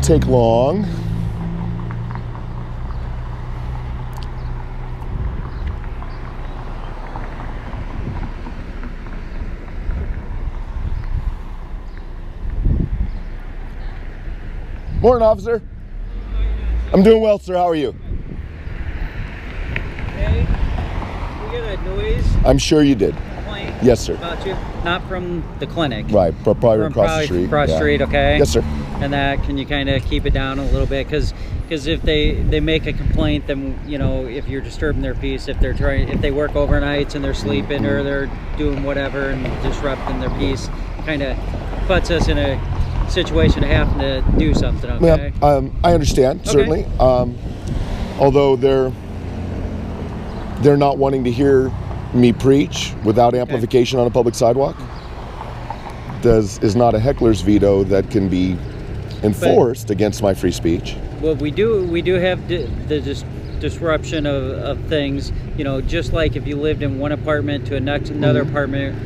take long. Morning, officer. I'm doing well, sir. How are you? Hey, we got a noise I'm sure you did. complaint Yes, sir. about you. Not from the clinic. Right, probably From across the street. Across the street, okay? Yes, sir. And that, can you kind of keep it down a little bit? Because if they make a complaint, then, you know, if you're disturbing their peace, if they work overnights and they're sleeping or they're doing whatever and disrupting their peace, kind of puts us in a situation of having to do something, okay? Yeah, I understand, certainly. Although they're not wanting to hear me preach without amplification on a public sidewalk, is not a heckler's veto that can be enforced against my free speech. Well, we do have the disruption of things, you know, just like if you lived in one apartment to another apartment.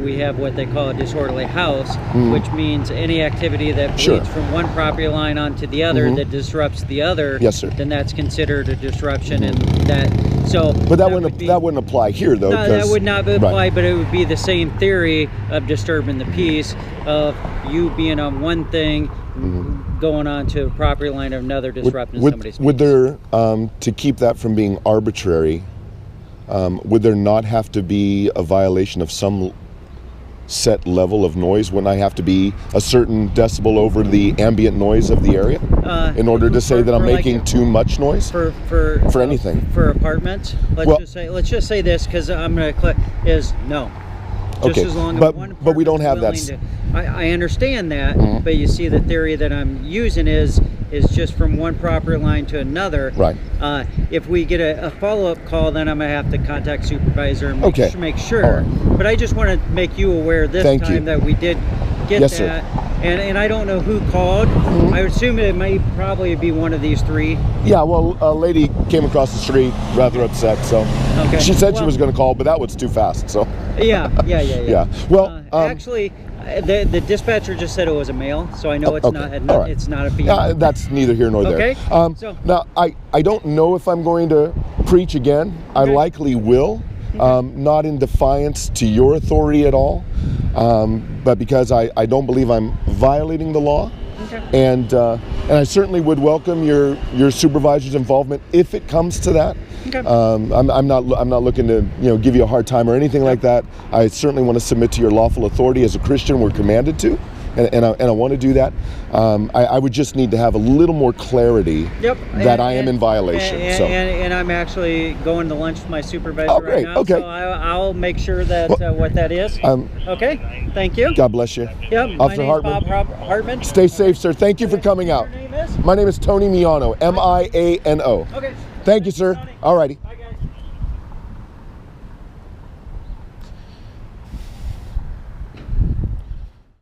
We have what they call a disorderly house, which means any activity that bleeds from one property line onto the other that disrupts the other. Yes, sir. Then that's considered a disruption, and that. So, but that wouldn't apply here, though. No, that would not apply. But it would be the same theory of disturbing the peace of you being on one thing, going on to a property line of another, disrupting somebody's peace. Would there, to keep that from being arbitrary, would there not have to be a violation of some set level of noise? Wouldn't I have to be a certain decibel over the ambient noise of the area in order to say that I'm making too much noise? For anything? For apartments? Let's just say this, because I'm going to click, is no. Just as long as one but we don't have that. I understand that, but you see the theory that I'm using is just from one property line to another. Right. If we get a follow-up call, then I'm going to have to contact supervisor and make sure. Right. But I just want to make you aware this time that we did get that. Sir. And I don't know who called. I assume it might probably be one of these three. Yeah, well, a lady came across the street rather upset, so she said she was going to call, but that was too fast, so. Yeah. Well, actually, the dispatcher just said it was a male, so I know it's not. It's not a female. That's neither here nor there. Okay. Now, I don't know if I'm going to preach again. I likely will, not in defiance to your authority at all, but because I don't believe I'm violating the law. And I certainly would welcome your supervisor's involvement if it comes to that. I'm not looking to give you a hard time or anything like that. I certainly want to submit to your lawful authority as a Christian. We're commanded to, and I want to do that. I would just need to have a little more clarity that I am in violation. And I'm actually going to lunch with my supervisor right now. Okay. So I'll make sure that what that is. Okay. Thank you. God bless you. Yep. My name is Bob Hartman. Stay safe, sir. Thank you for coming out. Your name is? My name is Tony Miano. Miano. Okay. Thank you, sir. All righty.